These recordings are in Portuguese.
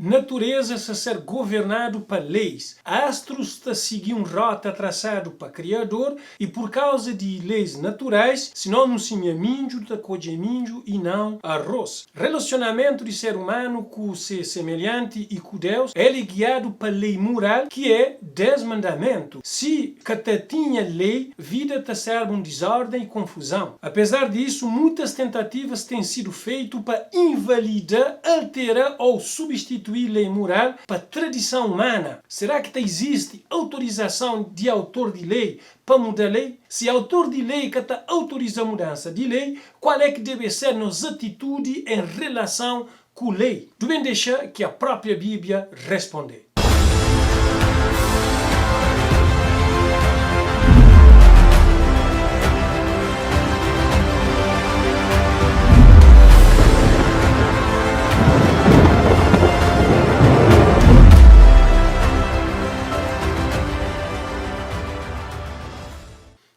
natureza a ser governado por leis. Astros está a seguir rota traçado para Criador e por causa de leis naturais, senão não se minho, está cogeminho e não arroz. Relacionamento de ser humano com o ser semelhante e com Deus, ele é guiado pela lei moral, que é 10 mandamentos. Se que tinha lei, vida está serve um desordem e confusão. Apesar disso, muitas tentativas têm sido feitas para invalidar, alterar ou substituir lei moral para tradição humana. Será que existe autorização de autor de lei para mudar a lei? Se autor de lei que autoriza a mudança de lei, qual é que deve ser nossa atitude em relação com a lei? Devem deixar que a própria Bíblia responder.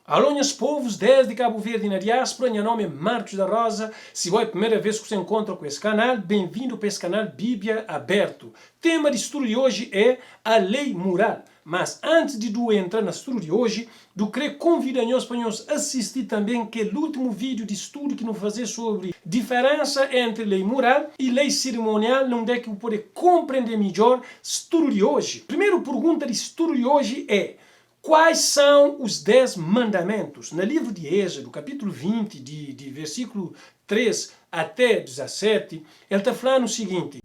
Alô, meus povos, desde Cabo Verde na diáspora, meu nome é Marcos da Rosa. Se é a primeira vez que você encontra com esse canal, bem-vindo para esse canal Bíblia Aberto. O tema de estudo de hoje é a lei moral. Mas antes de entrar no estudo de hoje, eu queria convidar-nos para nos assistir também aquele último vídeo de estudo que nos fazer sobre diferença entre lei moral e lei cerimonial, onde é que eu poder compreender melhor o estudo de hoje. Primeira pergunta de estudo de hoje é: quais são os 10 mandamentos? No livro de Êxodo, capítulo 20, de versículo 3 até 17, ele está falando o seguinte: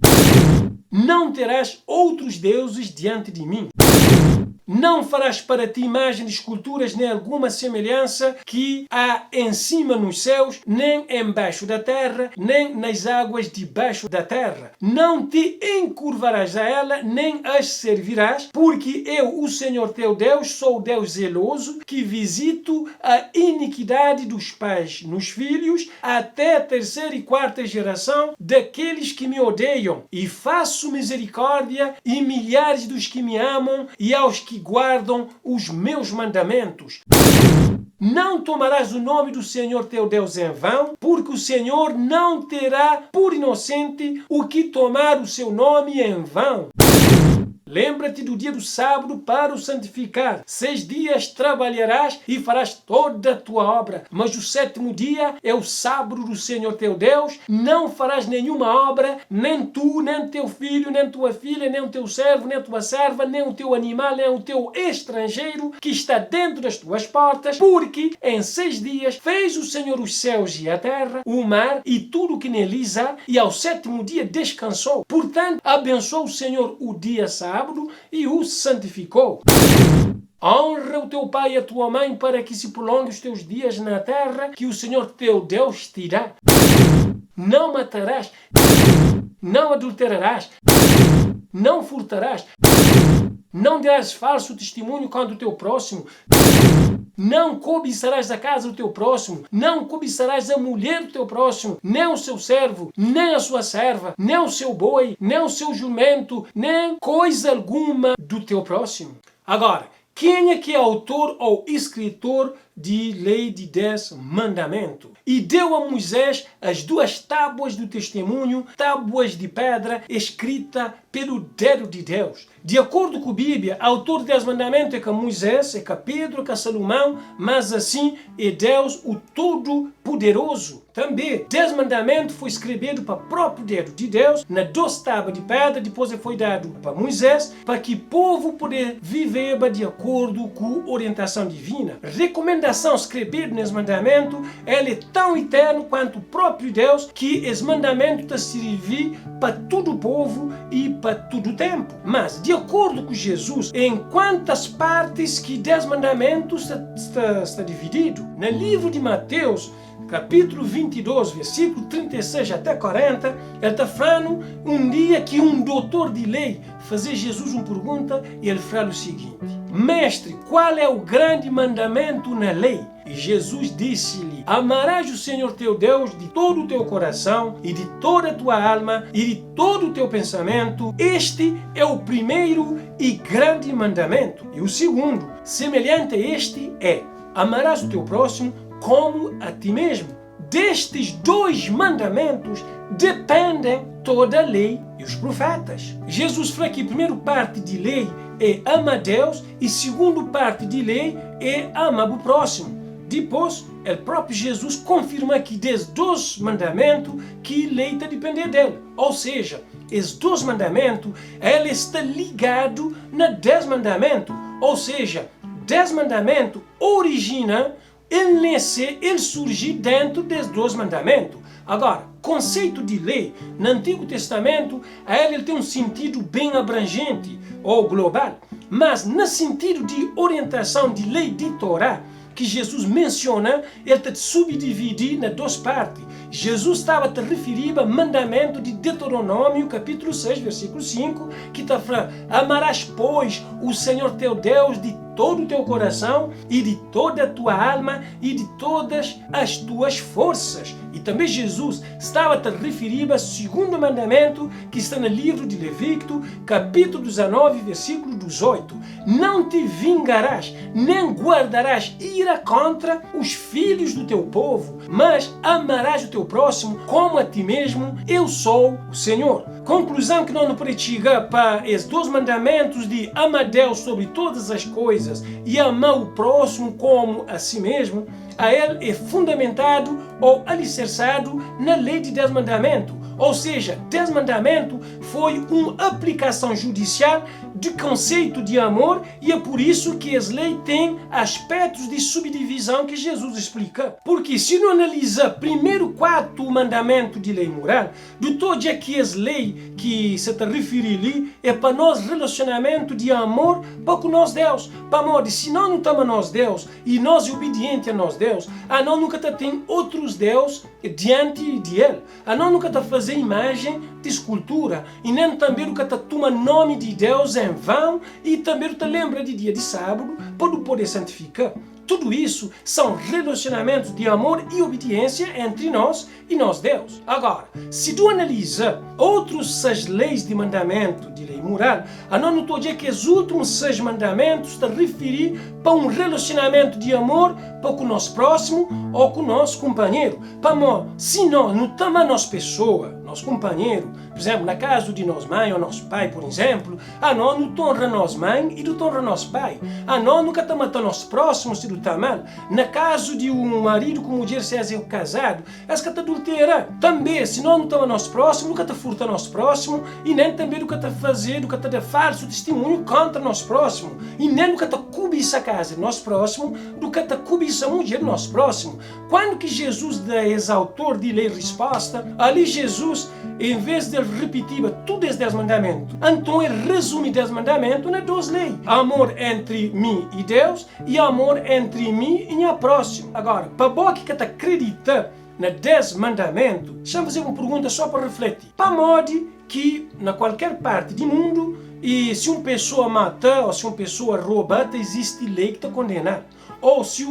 não terás outros deuses diante de mim. Não farás para ti imagem de esculturas, nem alguma semelhança que há em cima nos céus, nem embaixo da terra, nem nas águas debaixo da terra. Não te encurvarás a ela, nem as servirás, porque eu, o Senhor teu Deus, sou Deus zeloso, que visito a iniquidade dos pais nos filhos, até a terceira e quarta geração daqueles que me odeiam, e faço misericórdia e milhares dos que me amam e aos que guardam os meus mandamentos. Não tomarás o nome do Senhor teu Deus em vão, porque o Senhor não terá por inocente o que tomar o seu nome em vão. Lembra-te do dia do sábado para o santificar. 6 dias trabalharás e farás toda a tua obra. Mas o 7º dia é o sábado do Senhor teu Deus. Não farás nenhuma obra, nem tu, nem teu filho, nem tua filha, nem o teu servo, nem tua serva, nem o teu animal, nem o teu estrangeiro que está dentro das tuas portas. Porque em 6 dias fez o Senhor os céus e a terra, o mar e tudo o que neles há, e ao 7º dia descansou. Portanto, abençoou o Senhor o dia sábado e o santificou. Honra o teu pai e a tua mãe para que se prolongue os teus dias na terra que o Senhor teu Deus te dá. Não matarás, não adulterarás, não furtarás, não darás falso testemunho contra o teu próximo, não cobiçarás a casa do teu próximo, não cobiçarás a mulher do teu próximo, nem o seu servo, nem a sua serva, nem o seu boi, nem o seu jumento, nem coisa alguma do teu próximo. Agora, quem é que é autor ou escritor de lei de 10 mandamentos? E deu a Moisés as 2 tábuas do testemunho, tábuas de pedra, escrita pelo dedo de Deus. De acordo com a Bíblia, autor de 10 mandamentos é que Moisés, é que Pedro, é que Salomão, mas assim é Deus, o Todo-Poderoso. Também, 10 mandamentos foi escrito para o próprio dedo de Deus, na 2 tábuas de pedra, depois foi dado para Moisés, para que o povo pudesse viver de acordo com a orientação divina. Recomendação escrevida nos mandamentos, ela é tão eterno quanto o próprio Deus, que os mandamentos servem para todo o povo e para todo o tempo. Mas, de acordo com Jesus, em quantas partes que 10 mandamentos está dividido? No livro de Mateus, capítulo 22, versículo 36 até 40, ele está falando um dia que um doutor de lei fazia Jesus uma pergunta e ele fala o seguinte: Mestre, qual é o grande mandamento na lei? E Jesus disse-lhe: amarás o Senhor teu Deus de todo o teu coração e de toda a tua alma e de todo o teu pensamento. Este é o primeiro e grande mandamento. E o segundo, semelhante a este, é: amarás o teu próximo como a ti mesmo. destes 2 mandamentos dependem toda a lei e os profetas. Jesus fala que a primeira parte de lei é ama a Deus e a segunda parte de lei é ama o próximo. Depois, o próprio Jesus confirma que desses 2 mandamentos que a lei está a depender dele. Ou seja, esses 2 mandamentos, ele está ligado na 10 mandamentos. Ou seja, 10 mandamentos origina, ele nasce, ele surge dentro desses 2 mandamentos. Agora, conceito de lei, no Antigo Testamento, ele tem um sentido bem abrangente ou global. Mas no sentido de orientação de lei de Torá, que Jesus menciona, ele está subdividido em 2 partes. Jesus estava a referir ao mandamento de Deuteronômio, capítulo 6, versículo 5, que está falando: amarás, pois, o Senhor teu Deus de todo o teu coração e de toda a tua alma e de todas as tuas forças. E também Jesus estava a referir ao segundo mandamento que está no livro de Levítico, capítulo 19, versículo 18. Não te vingarás, nem guardarás ira contra os filhos do teu povo, mas amarás o teu próximo como a ti mesmo. Eu sou o Senhor. Conclusão que nós não podemos chegar para esses 2 mandamentos de amar Deus sobre todas as coisas e amar o próximo como a si mesmo, a ele é fundamentado ou alicerçado na lei de 10 mandamentos. Ou seja, 10 mandamentos foi uma aplicação judicial do conceito de amor e é por isso que as leis têm aspectos de subdivisão que Jesus explica. Porque se não analisar primeiro 4 mandamentos de lei moral, de todo dia que as leis que se está referindo ali é para nós relacionamento de amor para com nós Deus. Para modo, se nós não estamos a nós Deus e nós é obediente a nós Deus, a nós nunca tem outros Deus diante de Ele. A nós nunca fazer imagem de escultura e nem também nunca toma nome de Deus em vão e também te lembra de dia de sábado para poder santificar. Tudo isso são relacionamentos de amor e obediência entre nós e nós Deus. Agora, se tu analisa outros 6 leis de mandamento, de lei moral, a nós não estou a dizer que os últimos 6 mandamentos estão a referir para um relacionamento de amor para com o nosso próximo ou com o nosso companheiro. Para nós, se nós não estamos a nossa pessoa, nosso companheiro, por exemplo, na casa de nossa mãe ou nosso pai, por exemplo, a nós não honra nossa mãe e não honra nosso pai. A nós nunca estamos a nosso próximo se não está mal. Na caso de um marido com mulher se é casado, essa que está adultera. Também, se nós não estamos a nosso próximo, nunca está furta nosso próximo e nem também nunca está fazendo, nunca está falso testemunho contra nosso próximo e nem nunca está cobiça a casa do nosso próximo, nunca está cobiça a mulher do nosso próximo. Quando que Jesus é autor de lei resposta, ali Jesus, em vez de repetir todos os 10 mandamentos, então ele resume 10 mandamentos nas 2 leis. Amor entre mim e Deus e amor entre mim e minha próxima. Agora, para você que está acreditando na 10 mandamentos, deixa eu fazer uma pergunta só para refletir. Para modo que, na qualquer parte do mundo, e se uma pessoa mata ou se uma pessoa rouba, existe lei que está condenada. Ou se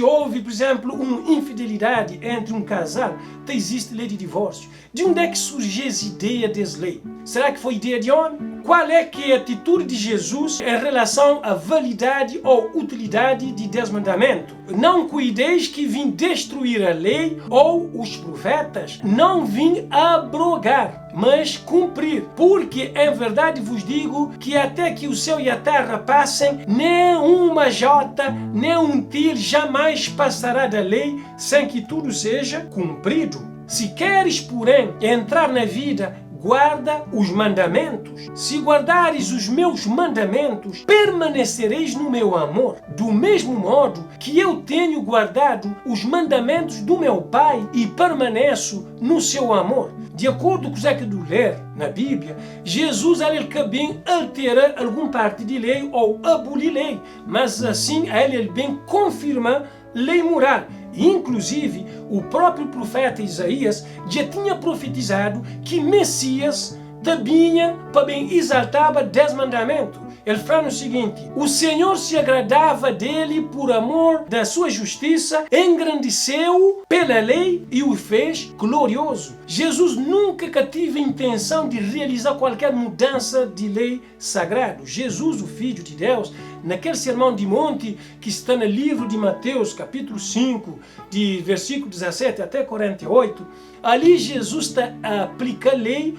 houve, por exemplo, uma infidelidade entre um casal, existe lei de divórcio. De onde é que surgiu essa ideia dessa lei? Será que foi ideia de homem? Qual é que é a atitude de Jesus em relação à validade ou utilidade de 10 mandamentos? Não cuideis que vim destruir a lei ou os profetas, não vim abrogar, mas cumprir. Porque em verdade vos digo que até que o céu e a terra passem, nem uma jota, nem um til jamais passará da lei sem que tudo seja cumprido. Se queres, porém, entrar na vida, guarda os mandamentos. Se guardares os meus mandamentos, permanecereis no meu amor. Do mesmo modo que eu tenho guardado os mandamentos do meu Pai e permaneço no seu amor. De acordo com o que eu ler na Bíblia, Jesus ele bem altera alguma parte de lei ou abolir lei, mas assim ele bem confirma lei moral. Inclusive, o próprio profeta Isaías já tinha profetizado que Messias também para bem exaltava 10 mandamentos. ele fala o seguinte: o Senhor se agradava dele por amor da sua justiça, engrandeceu-o pela lei e o fez glorioso. Jesus nunca teve intenção de realizar qualquer mudança de lei sagrada. Jesus, o Filho de Deus, naquele sermão de monte que está no livro de Mateus, capítulo 5, de versículo 17 até 48, ali Jesus está a aplicar lei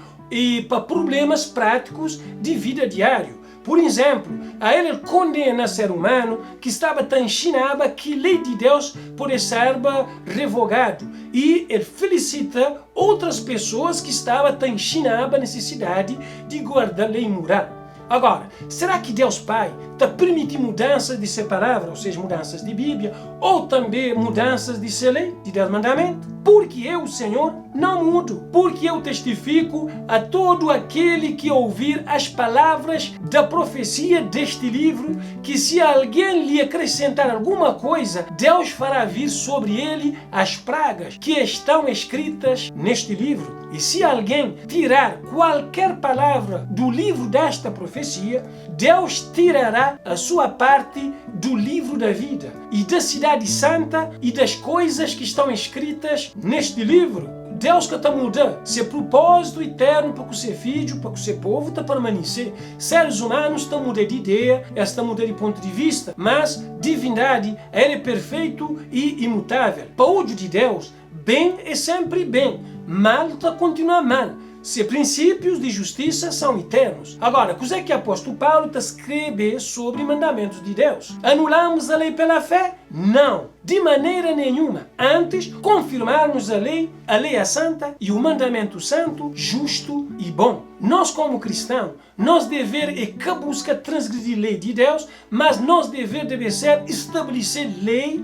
para problemas práticos de vida diária. Por exemplo, a ele condena o ser humano que estava tão ensinado que a lei de Deus pode ser revogada. E ele felicita outras pessoas que estavam tão ensinadas a necessidade de guardar a lei moral. Agora, será que Deus Pai está permitindo mudanças de sua palavra, ou seja, mudanças de Bíblia, ou também mudanças de sua lei, de 10 mandamentos? Porque eu, Senhor, não mudo, porque eu testifico a todo aquele que ouvir as palavras da profecia deste livro, que se alguém lhe acrescentar alguma coisa, Deus fará vir sobre ele as pragas que estão escritas neste livro. E se alguém tirar qualquer palavra do livro desta profecia, Deus tirará a sua parte do livro da vida e da cidade santa e das coisas que estão escritas neste livro. Deus que está mudando seu propósito eterno para que o seu filho, para que o seu povo está permanecer. Seres humanos estão mudando de ideia, estão mudando de ponto de vista, mas divindade, ele é perfeito e imutável. Para o olho de Deus, bem é sempre bem, mal está continua mal. Seus princípios de justiça são eternos. Agora, o que é que o apóstolo Paulo está escrevendo sobre mandamentos de Deus? Anulamos a lei pela fé? Não, de maneira nenhuma. Antes, confirmarmos a lei é santa e o mandamento santo, justo e bom. Nós, como cristãos, nosso dever é que busca transgredir a lei de Deus, mas nosso dever deve ser estabelecer lei,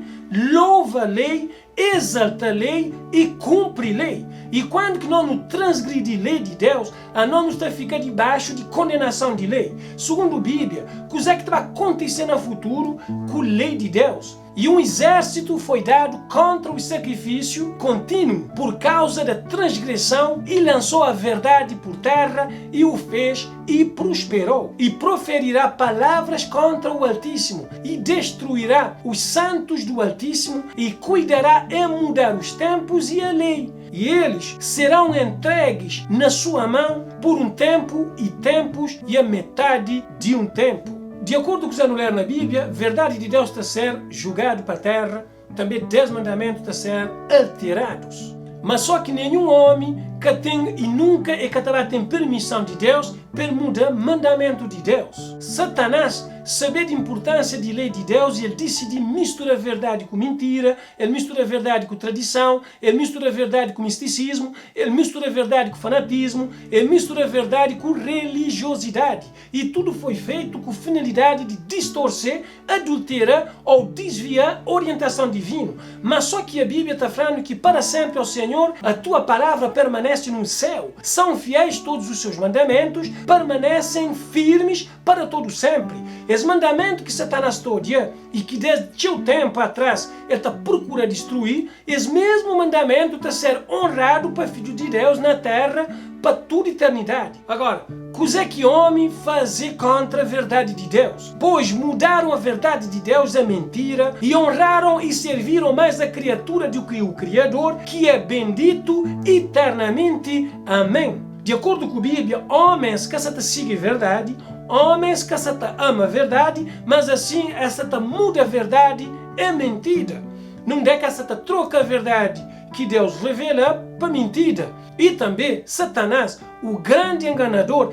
louva a lei, exalta a lei e cumpre a lei. E quando que nós não transgredir a lei de Deus, a nós está ficar debaixo de condenação de lei. Segundo a Bíblia, o que é que vai acontecer no futuro com a lei de Deus? E um exército foi dado contra o sacrifício contínuo por causa da transgressão e lançou a verdade por terra e o fez e prosperou. E proferirá palavras contra o Altíssimo e destruirá os santos do Altíssimo e cuidará em mudar os tempos e a lei. E eles serão entregues na sua mão por um tempo e tempos e a metade de um tempo. De acordo com o que está ler na Bíblia, a verdade de Deus está a ser julgado para a terra, também 10 mandamentos estão a ser alterados. Mas só que nenhum homem que tem e nunca é que tem permissão de Deus para mudar mandamento de Deus. Satanás sabe da importância da lei de Deus e ele decide misturar a verdade com mentira, ele mistura a verdade com tradição, ele mistura a verdade com misticismo, ele mistura a verdade com fanatismo, ele mistura a verdade com religiosidade. E tudo foi feito com finalidade de distorcer, adulterar ou desviar a orientação divina. Mas só que a Bíblia está falando que para sempre, ó Senhor, a tua palavra permanece no céu. São fiéis todos os seus mandamentos, permanecem firmes para todo sempre. Esse mandamento que Satanás está odiando e que desde seu tempo atrás ele está procurando destruir, esse mesmo mandamento está a ser honrado para o Filho de Deus na terra para toda a eternidade. Agora, o que é que homem fazer contra a verdade de Deus? Pois mudaram a verdade de Deus a mentira e honraram e serviram mais a criatura do que o Criador, que é bendito eternamente. Amém. De acordo com a Bíblia, homens que se seguem a verdade, homens que se amam a verdade, mas assim essa muda a verdade é mentira. Não é que essa troca a verdade que Deus revela para mentira. E também Satanás, o grande enganador,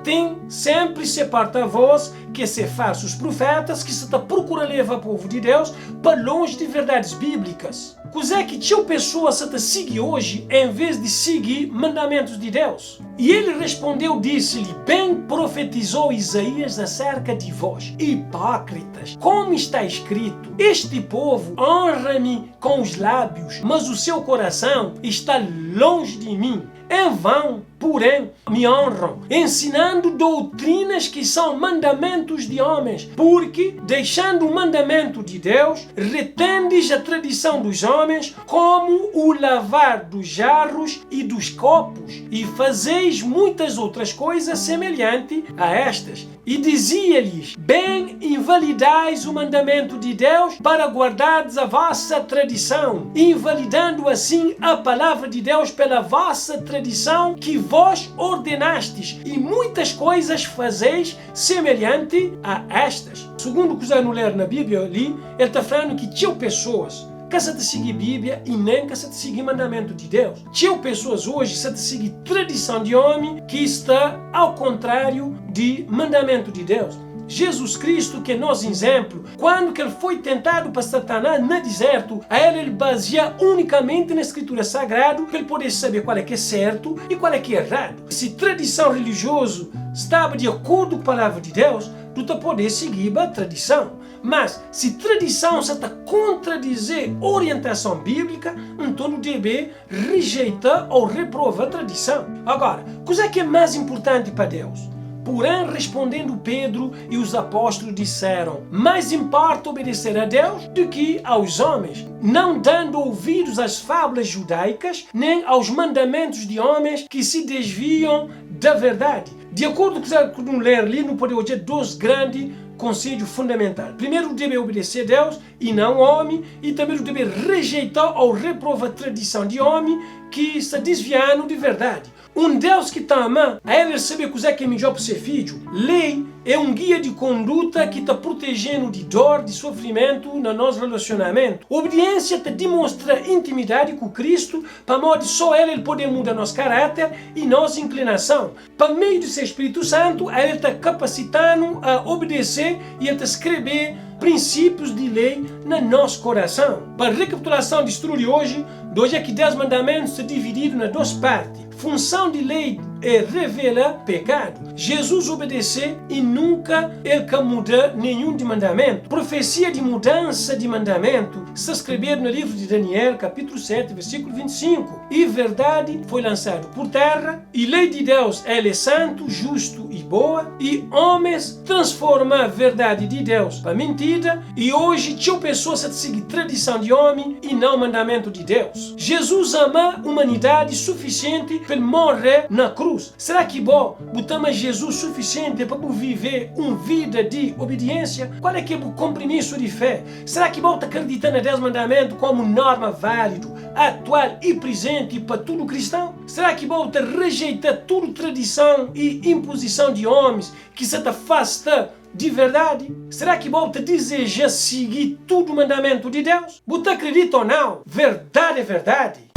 tem sempre se porta-voz que se falsos profetas que se procura levar o povo de Deus para longe de verdades bíblicas. O é que tinha pessoa se seguir hoje em vez de seguir mandamentos de Deus? E ele respondeu, disse-lhe, bem profetizou Isaías acerca de vós, hipócritas, como está escrito, este povo honra-me com os lábios, mas o seu coração está longe de mim. Em vão porém, me honram, ensinando doutrinas que são mandamentos de homens, porque, deixando o mandamento de Deus, retendes a tradição dos homens, como o lavar dos jarros e dos copos, e fazeis muitas outras coisas semelhantes a estas. E dizia-lhes: bem invalidais o mandamento de Deus para guardardes a vossa tradição, invalidando assim a palavra de Deus pela vossa tradição que vós ordenastes, e muitas coisas fazeis semelhante a estas. Segundo o que eu ler na Bíblia ali, ele está falando que tinham pessoas que se te seguir Bíblia e nem que se te seguir mandamento de Deus. Tinham pessoas hoje que se te seguir tradição de homem que está ao contrário de mandamento de Deus. Jesus Cristo, que é nosso exemplo, quando que ele foi tentado para Satanás no deserto, a ele baseia unicamente na Escritura Sagrada para ele poder saber qual é que é certo e qual é que é errado. Se tradição religiosa estava de acordo com a palavra de Deus, tu te poder seguir a tradição. Mas se tradição se está contradizer orientação bíblica, então tu deve rejeitar ou reprovar a tradição. Agora, coisa que é mais importante para Deus? Porém, respondendo Pedro e os apóstolos disseram: mais importa obedecer a Deus do que aos homens, não dando ouvidos às fábulas judaicas, nem aos mandamentos de homens que se desviam da verdade. De acordo com o que ler ali, não pode dizer dois grandes conselho fundamental. Primeiro, deve obedecer a Deus e não ao homem, e também deve rejeitar ou reprovar a tradição de homem que está desviando de verdade. Um Deus que está amando, a ele saber o que é melhor para o seu filho. Lei é um guia de conduta que está protegendo de dor, de sofrimento no nosso relacionamento. Obediência te demonstra intimidade com Cristo, para modo só ele poder mudar nosso caráter e nossa inclinação. Para meio do seu Espírito Santo, ele está capacitando a obedecer e a escrever princípios de lei no nosso coração. Para recapitulação de estudo de hoje é que 10 mandamentos são divididos em duas partes. Função de lei é revelar pecado. Jesus obedeceu e nunca ele muda nenhum de mandamento. Profecia de mudança de mandamento está escrito no livro de Daniel, capítulo 7, versículo 25. E verdade foi lançado por terra, e lei de Deus ela é santo, justo e boa, e homens transformam a verdade de Deus para mentira, e hoje tinha pessoas a seguir tradição de homem e não mandamento de Deus. Jesus ama a humanidade suficiente para morrer na cruz. Será que bom botamos Jesus suficiente para viver uma vida de obediência? Qual é que é o compromisso de fé? Será que bom acreditar nos 10 mandamentos como norma válida, atual e presente para todo cristão? Será que bom rejeitar toda tradição e imposição de homens que se afasta de verdade? Será que bom deseja seguir todo o mandamento de Deus? Você acredita ou não? Verdade é verdade.